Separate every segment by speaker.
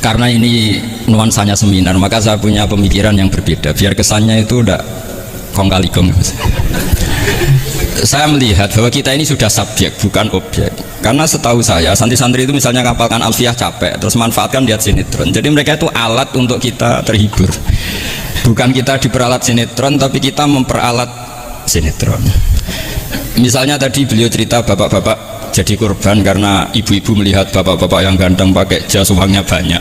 Speaker 1: Karena ini nuansanya seminar, maka saya punya pemikiran yang berbeda biar kesannya itu udah kong kali kong. Saya melihat bahwa kita ini sudah subjek bukan objek. Karena setahu saya santri-santri itu misalnya ngapalkan alfiah capek terus manfaatkan lihat sinetron. Jadi mereka itu alat untuk kita terhibur. Bukan kita diperalat sinetron, tapi kita memperalat sinetron. Misalnya tadi beliau cerita bapak-bapak jadi korban karena ibu-ibu melihat bapak-bapak yang ganteng pakai jas uangnya banyak.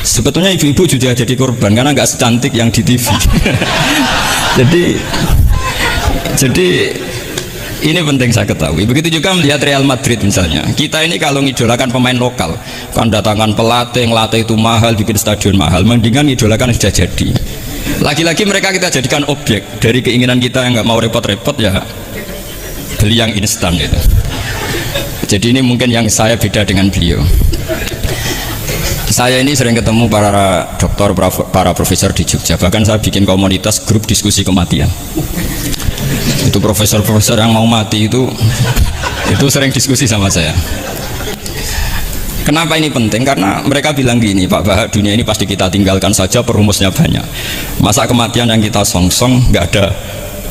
Speaker 1: Sebetulnya ibu-ibu juga jadi korban karena nggak secantik yang di TV. jadi ini penting saya ketahui. Begitu juga melihat Real Madrid misalnya. Kita ini kalau ngidolakan pemain lokal, kan datangkan pelatih, ngelatih itu mahal, bikin stadion mahal. Mendingan ngidolakan sudah jadi. Lagi-lagi mereka kita jadikan objek dari keinginan kita yang nggak mau repot-repot ya beli yang instan itu. Jadi ini mungkin yang saya beda dengan beliau. Saya ini sering ketemu para dokter, para profesor di Jogja. Bahkan saya bikin komunitas grup diskusi kematian. Itu profesor-profesor yang mau mati itu sering diskusi sama saya. Kenapa ini penting? Karena mereka bilang gini, Pak Bahak, dunia ini pasti kita tinggalkan saja, perumusnya banyak. Masa kematian yang kita songsong nggak ada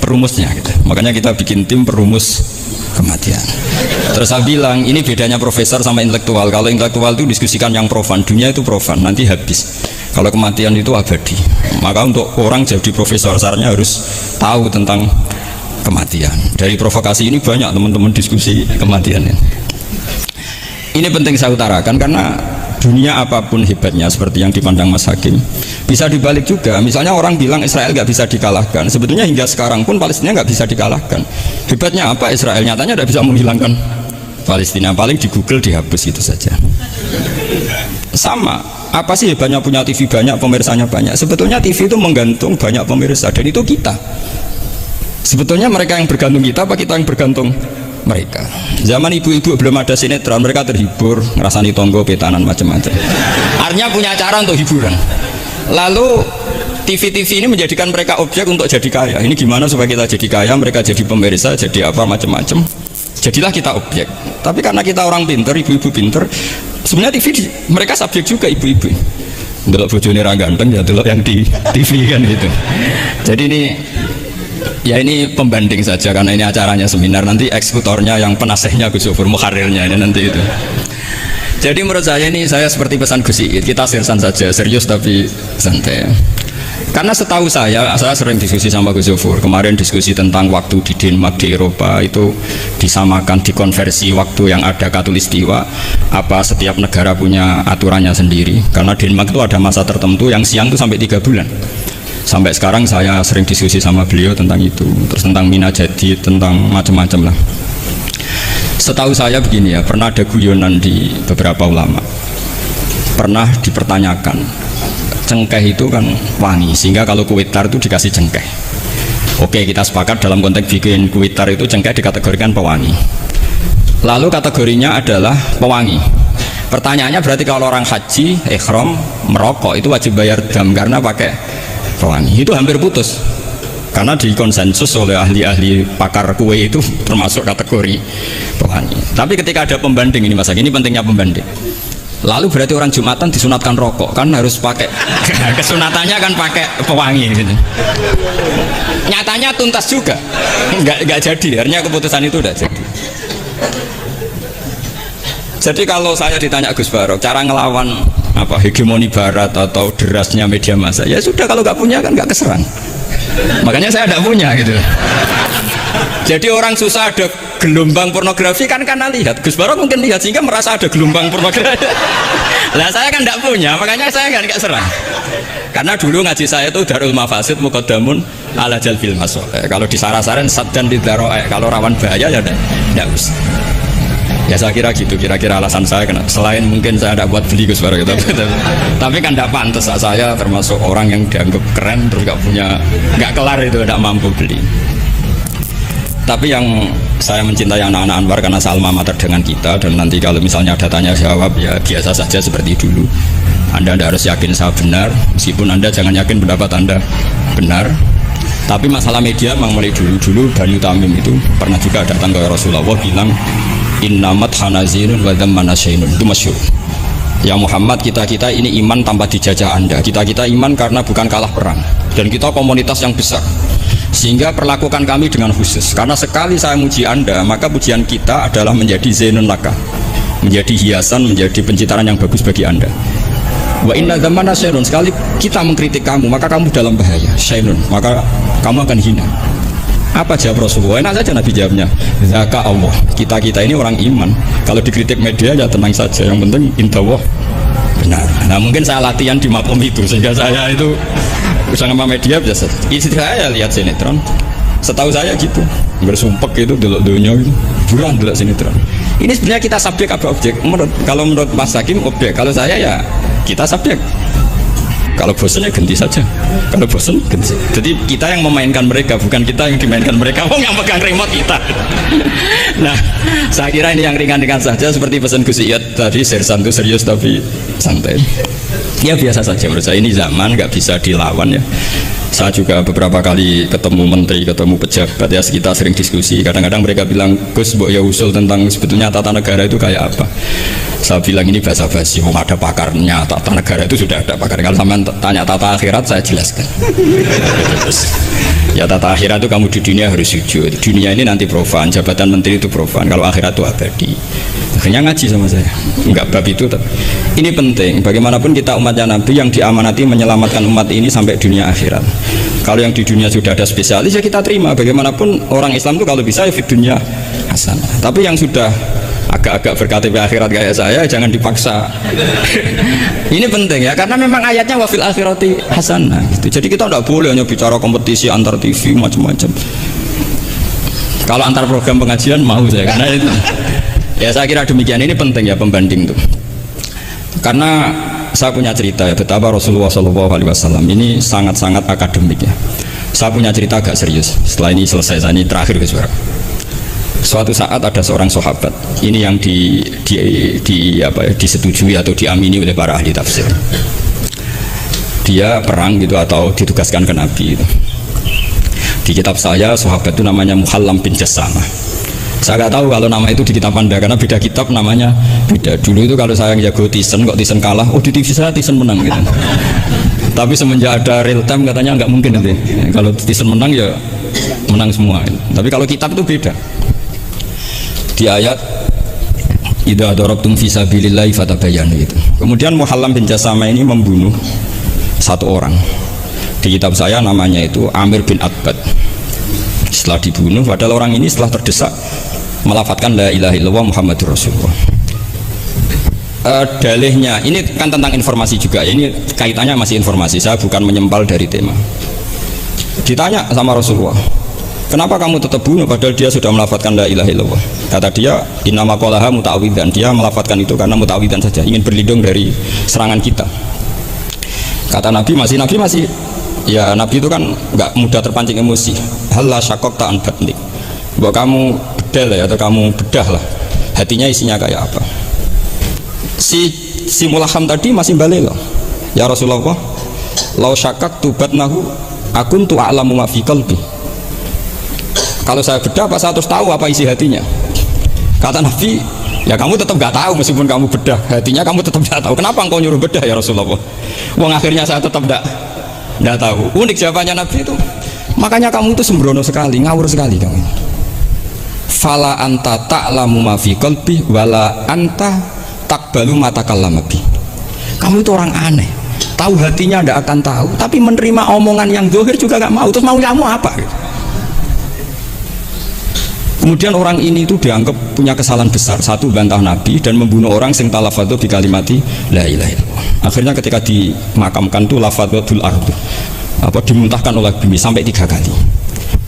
Speaker 1: perumusnya gitu. Makanya kita bikin tim perumus kematian. Terus saya bilang ini bedanya profesor sama intelektual. Kalau intelektual itu diskusikan yang profan, dunia itu profan, nanti habis. Kalau kematian itu abadi. Maka untuk orang jadi profesor syaratnya harus tahu tentang kematian. Dari provokasi ini banyak teman-teman diskusi kematian ini. Ini penting saya utarakan karena dunia apapun hebatnya seperti yang dipandang Mas Hakim bisa dibalik juga. Misalnya orang bilang Israel nggak bisa dikalahkan, sebetulnya hingga sekarang pun Palestina nggak bisa dikalahkan. Hebatnya apa Israel? Nyatanya tidak bisa menghilangkan Palestina, paling di Google dihapus itu saja. Sama, apa sih hebatnya punya TV banyak, pemirsanya banyak? Sebetulnya TV itu menggantung banyak pemirsa dan itu kita. Sebetulnya mereka yang bergantung kita apa kita yang bergantung mereka? Zaman ibu-ibu belum ada sinetron, mereka terhibur ngerasani tonggo, petanan, macam-macam. Artinya punya cara untuk hiburan. Lalu TV-TV ini menjadikan mereka objek untuk jadi kaya. Ini gimana supaya kita jadi kaya, mereka jadi pemirsa, jadi apa macam-macam. Jadilah kita objek. Tapi karena kita orang pinter, ibu-ibu pinter, sebenarnya TV mereka subjek juga ibu-ibu. Delok bojone ra ganteng ya delok yang di TV kan gitu. Jadi ini ya ini pembanding saja karena ini acaranya seminar, nanti eksekutornya yang penasihnya Gus Yofur, muharirnya ini nanti itu. Jadi menurut saya ini saya seperti pesan Gus Iid, kita seriusan saja, serius tapi santai. Karena setahu saya sering diskusi sama Gus Yofur. Kemarin diskusi tentang waktu di Denmark, di Eropa itu disamakan, dikonversi waktu yang ada katulistiwa. Apa setiap negara punya aturannya sendiri? Karena Denmark itu ada masa tertentu yang siang itu sampai 3 bulan. Sampai sekarang saya sering diskusi sama beliau tentang itu, terus tentang mina jadi, tentang macam-macam lah. Setahu saya begini ya, pernah ada guyonan di beberapa ulama, pernah dipertanyakan cengkeh itu kan wangi, sehingga kalau kue tar itu dikasih cengkeh. Oke, kita sepakat dalam konteks bikin kue tar itu cengkeh dikategorikan pewangi. Lalu kategorinya adalah pewangi. Pertanyaannya berarti kalau orang haji, ihram, merokok itu wajib bayar dam karena pakai pewangi. Itu hampir putus karena dikonsensus oleh ahli-ahli pakar kue itu termasuk kategori pewangi. Tapi ketika ada pembanding ini Mas, ini pentingnya pembanding. Lalu berarti orang Jumatan disunatkan rokok kan harus pakai kesunatannya kan pakai pewangi gitu. Nyatanya tuntas juga nggak jadi, akhirnya keputusan itu udah jadi. Jadi kalau saya ditanya Gus Barok cara ngelawan apa hegemoni barat atau derasnya media massa, ya sudah kalau nggak punya kan nggak keserang. Makanya saya nggak punya gitu. Jadi orang susah ada gelombang pornografi kan karena lihat. Gus Barok mungkin lihat sehingga merasa ada gelombang pornografi. Lah saya kan tidak punya, makanya saya nggak serang. Karena dulu ngaji saya itu Darul Mafasid Muqaddamun ala Jalbil Masoleh. Kalau disara-saran saddan lidharo'e, kalau rawan bahaya ya tidak usah. Ya saya kira gitu, kira-kira alasan saya kena. Selain mungkin saya tidak buat beli Gus Barok, tapi kan tidak pantas saya termasuk orang yang dianggap keren terus nggak punya, nggak kelar itu, tidak mampu beli. Tapi yang saya mencintai anak-anak Anwar karena salma mater dengan kita, dan nanti kalau misalnya ada tanya jawab ya biasa saja seperti dulu. Anda tidak harus yakin saya benar, meskipun Anda jangan yakin pendapat Anda benar. Tapi masalah media memang mulai dulu Banu Tamim itu pernah juga datang ke Rasulullah bilang innamat hanazinun wa dhamman asyainun, itu masyhur. Ya Muhammad, kita ini iman tanpa dijajah Anda. Kita iman karena bukan kalah perang. Dan kita komunitas yang besar. Sehingga perlakukan kami dengan khusus. Karena sekali saya muji Anda, maka pujian kita adalah menjadi zainun laka, menjadi hiasan, menjadi pencitraan yang bagus bagi Anda. Wa inna dzamana syairun, sekali kita mengkritik kamu, maka kamu dalam bahaya. Syairun, maka kamu akan hina. Apa jawab Rasulullah? Enak saja Nabi jawabnya, zaka Allah, kita ini orang iman. Kalau dikritik media ya tenang saja, yang penting indallah benar. Nah mungkin saya latihan di makom itu, sehingga saya itu sama media biasa. Istri saya lihat sinetron, setahu saya gitu, bersumpek itu delok dunia gitu, buruan delok sinetron. Ini sebenarnya kita subjek apa objek? Kalau menurut Mas Hakim objek, kalau saya ya kita subjek. Kalau bosan ya ganti saja. Kalau bosan ganti. Jadi kita yang memainkan mereka, bukan kita yang dimainkan mereka. Oh, yang pegang remote kita. Nah, saya kira ini yang ringan-ringan saja, seperti pesan Gus Iyad tadi, sersan itu serius tapi santai. Ya biasa saja menurut saya, ini zaman nggak bisa dilawan ya. Saya juga beberapa kali ketemu menteri, ketemu pejabat ya, kita sering diskusi. Kadang-kadang mereka bilang, Gus, mbok ya usul tentang sebetulnya tata negara itu kayak apa. Saya bilang ini basa-basi, ada pakarnya. Tata negara itu sudah ada pakar. Kalau sama tanya tata akhirat, saya jelaskan. Ya tata akhirat itu kamu di dunia harus sujud. Dunia ini nanti profan, jabatan menteri itu profan. Kalau akhirat itu abadi. Akhirnya ngaji sama saya. Enggak bab itu. Ini penting. Bagaimanapun kita umatnya Nabi yang diamanati menyelamatkan umat ini sampai dunia akhirat. Kalau yang di dunia sudah ada spesialis ya kita terima. Bagaimanapun orang Islam itu kalau bisa ya fit dunia hasanah. Tapi yang sudah agak-agak berKTP akhirat kayak saya jangan dipaksa. Ini penting ya, karena memang ayatnya wafil akhirati hasanah gitu. Jadi kita tidak boleh hanya bicara kompetisi antar TV macam-macam. Kalau antar program pengajian mau saya, karena itu ya saya kira demikian. Ini penting ya pembanding tuh, karena saya punya cerita ya betapa Rasulullah SAW ini sangat-sangat akademik ya. Saya punya cerita agak serius. Setelah ini selesai, saya ini terakhir ke suara. Suatu saat ada seorang sahabat, ini yang disetujui atau diamini oleh para ahli tafsir. Dia perang gitu atau ditugaskan ke Nabi gitu. Di kitab saya sahabat itu namanya Muhallam bin Jassamah. Saya nggak tahu kalau nama itu di kitab Anda karena beda kitab namanya beda. Dulu itu kalau saya jago Tyson, kok Tyson kalah, oh di TV saya Tyson menang gitu. Tapi semenjak ada real time katanya nggak mungkin nanti. Kalau Tyson menang ya menang semua. Tapi kalau kitab itu beda. Di ayat idza darabtum fi sabilillahi fatabayyanu itu. Kemudian Muhallam bin Jassamah ini membunuh satu orang. Di kitab saya namanya itu Amir bin Atbad. Setelah dibunuh, padahal orang ini setelah terdesak melafadzkan la ilaha illallah Muhammadur Rasulullah. Dalihnya ini kan tentang informasi juga. Ini kaitannya masih informasi. Saya bukan menyempal dari tema. Ditanya sama Rasulullah, kenapa kamu tetap bunuh padahal dia sudah melafadzkan la ilaha illallah? Kata dia, innama qalaha muta'awidzan. Dia melafadzkan itu karena muta'awidzan saja, ingin berlindung dari serangan kita. Kata Nabi masih ya Nabi itu kan nggak mudah terpancing emosi. Halla syaqaqta an batnik. Bahwa kamu bedal ya, atau kamu bedah lah hatinya isinya kayak apa. Si Mulaham tadi masih balik loh. Ya Rasulullah, lau syaqaqtu batnahu akuntu a'lamu ma fi qalbi. Kalau saya bedah apa saya terus tahu apa isi hatinya? Kata Nabi, ya kamu tetap nggak tahu meskipun kamu bedah hatinya, kamu tetap nggak tahu. Kenapa engkau nyuruh bedah ya Rasulullah? Wong akhirnya saya tetap nggak tahu. Unik jawabannya Nabi itu. Makanya kamu itu sembrono sekali, ngawur sekali kamu. Fala anta ta'lamu ma fi qalbi wala anta taqbalu ma takallama bi. Kamu itu orang aneh. Tahu hatinya ndak akan tahu, tapi menerima omongan yang zahir juga nggak mau. Terus mau kamu apa? Kemudian orang ini itu dianggap punya kesalahan besar. Satu, bantah Nabi dan membunuh orang sing talafadhu bi kalimati la ilaha illallah. Akhirnya ketika dimakamkan tuh lafadhul ardu, dimuntahkan oleh bumi sampai 3 kali.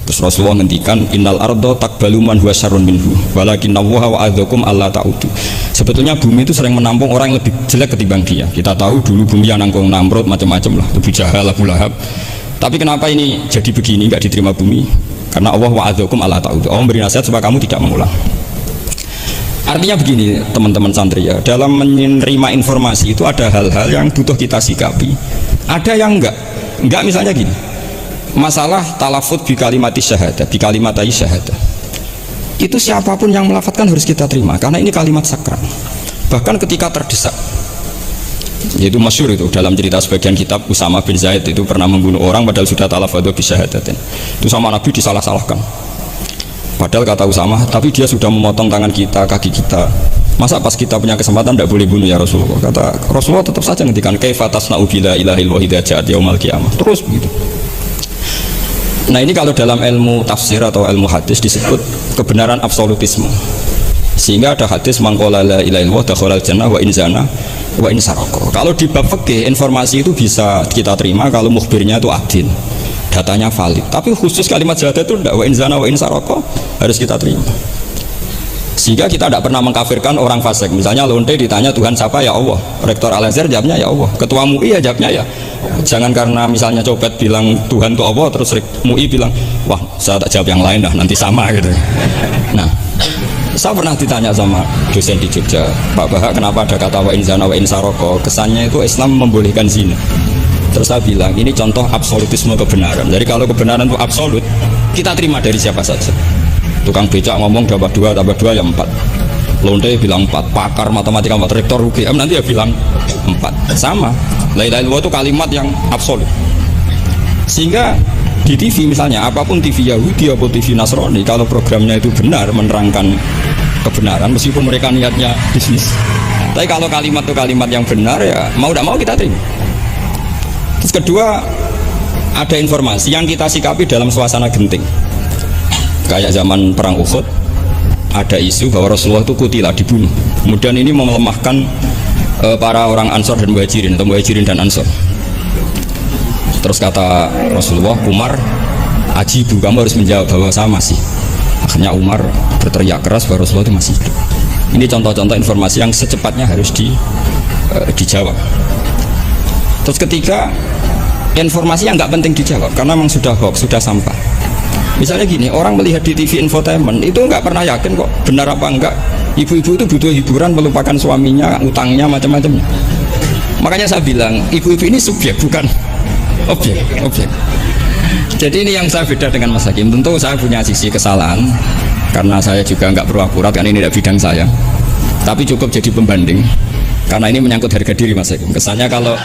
Speaker 1: Terus Rasulullah ngendikan innal ardo takbalu man huwa syarrun minhu walakinnallaha wa'adzakum alla ta'udu. Sebetulnya bumi itu sering menampung orang yang lebih jelek ketimbang dia. Kita tahu dulu bumi yang nanggung Namrud macam-macam lah, Abu Jahal, Abu Lahab. Tapi kenapa ini jadi begini, nggak diterima bumi? Karena Allah wa'adzakum alla ta'udu. Allah memberi nasihat supaya kamu tidak mengulang. Artinya begini teman-teman santri ya, dalam menerima informasi itu ada hal-hal yang butuh kita sikapi, ada yang enggak misalnya gini, masalah talafut bi kalimati syahadah, bi kalimatai syahadah, itu siapapun yang melafadzkan harus kita terima karena ini kalimat sakral. Bahkan ketika terdesak, Yaitu masyhur itu dalam cerita sebagian kitab, Usama bin Zaid itu pernah membunuh orang padahal sudah talafadhu bisyahadatin. Itu sama Nabi disalah-salahkan. Padahal kata Usama, tapi dia sudah memotong tangan kita, kaki kita. Masa pas kita punya kesempatan tidak boleh bunuh ya Rasulullah? Kata Rasulullah tetap saja ngendikan kaifa tasna'u bila ilahil wahid ja'at yaumal qiyamah. Terus begitu. Nah ini kalau dalam ilmu tafsir atau ilmu hadis disebut kebenaran absolutisme. Sehingga ada hadis mangqala la ilaha illallah dakhalal jannah wa in zana wa in saraka. Kalau di bab fikih informasi itu bisa kita terima kalau mukhbirnya itu adil, datanya valid. Tapi khusus kalimat syahadat itu tidak, wa in zana wa in saraka harus kita terima. Sehingga kita tidak pernah mengkafirkan orang fasik. Misalnya lonte ditanya Tuhan siapa, ya Allah. Rektor Al-Azhar jawabnya ya Allah. Ketua MUI ya jawabnya ya. Jangan karena misalnya copet bilang Tuhan itu Allah, terus MUI bilang wah saya tak jawab yang lain dah, nanti sama gitu. Nah, saya pernah ditanya sama dosen di Jogja, Pak Bahak, kenapa ada kata wa in zana wa in saraka? Kesannya itu Islam membolehkan zina. Terus saya bilang ini contoh absolutisme kebenaran. Jadi kalau kebenaran itu absolut, kita terima dari siapa saja. Tukang becak ngomong tambah 2 tambah 2 ya 4. Lonte bilang 4, pakar matematika 4, rektor UGM nanti ya bilang 4. Sama. La ilaha illallah itu kalimat yang absolut. Sehingga di TV misalnya, apapun TV Yahudi atau TV Nasrani, kalau programnya itu benar menerangkan kebenaran, meskipun mereka niatnya bisnis, tapi kalau kalimat itu kalimat yang benar ya mau tidak mau kita terima. Terus kedua, ada informasi yang kita sikapi dalam suasana genting. Kayak zaman perang Uhud, ada isu bahwa Rasulullah itu kutilah, dibunuh. Kemudian ini melemahkan para orang Ansor dan Muhajirin, atau Muhajirin dan Ansor. Terus kata Rasulullah, Umar, ajibu, kamu harus menjawab bahwa saya masih. Akhirnya Umar berteriak keras bahwa Rasulullah itu masih hidup. Ini contoh-contoh informasi yang secepatnya harus dijawab. Terus ketiga, informasi yang nggak penting dijawab karena memang sudah hoax, sudah sampah. Misalnya gini, orang melihat di TV infotainment itu nggak pernah yakin kok benar apa enggak. Ibu-ibu itu butuh hiburan, melupakan suaminya, utangnya, macam-macam. Makanya saya bilang, ibu-ibu ini subjek bukan objek. Jadi ini yang saya beda dengan Mas Hakim. Tentu saya punya sisi kesalahan karena saya juga nggak perlu akurat, karena ini tidak bidang saya. Tapi cukup jadi pembanding karena ini menyangkut harga diri Mas Hakim. Kesannya kalau